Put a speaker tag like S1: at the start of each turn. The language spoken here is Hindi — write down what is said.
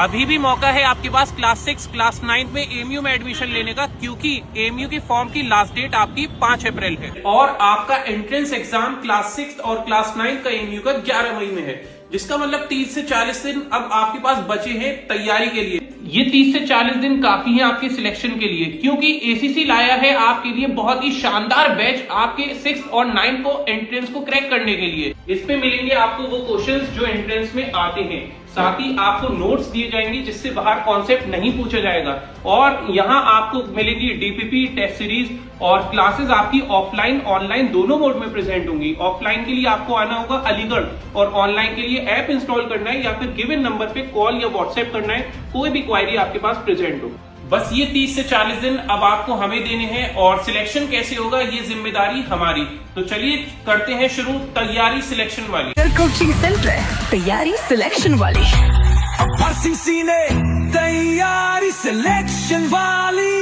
S1: अभी भी मौका है आपके पास क्लास 6, क्लास 9 में एमयू में एडमिशन लेने का, क्योंकि एमयू की फॉर्म की लास्ट डेट आपकी 5 अप्रैल है और आपका एंट्रेंस एग्जाम क्लास 6 और क्लास 9 का एमयू का 11 मई में है, जिसका मतलब 30 से 40 दिन अब आपके पास बचे हैं तैयारी के लिए। ये 30 से 40 दिन काफी है आपके सिलेक्शन के लिए, क्योंकि एसीसी लाया है आपके लिए बहुत ही शानदार बैच आपके 6 और 9 को एंट्रेंस को क्रैक करने के लिए। इस पे मिलेंगे आपको वो क्वेश्चंस जो एंट्रेंस में आते हैं, साथ ही आपको नोट्स दिए जाएंगे जिससे बाहर कॉन्सेप्ट नहीं पूछा जाएगा, और यहाँ आपको मिलेगी डीपीपी टेस्ट सीरीज और क्लासेस आपकी ऑफलाइन ऑनलाइन दोनों मोड में प्रेजेंट होंगी। ऑफलाइन के लिए आपको आना होगा अलीगढ़ और ऑनलाइन के लिए ऐप इंस्टॉल करना है या फिर गिवन नंबर पे कॉल या व्हाट्सएप करना है, कोई भी क्वायरी आपके पास प्रेजेंट हो। बस ये 30 से 40 दिन अब आपको हमें देने हैं, और सिलेक्शन कैसे होगा ये जिम्मेदारी हमारी। तो चलिए करते हैं शुरू तैयारी सिलेक्शन वाली।
S2: कोचिंग सेंटर तैयारी सिलेक्शन वाली।
S3: तैयारी सिलेक्शन वाली।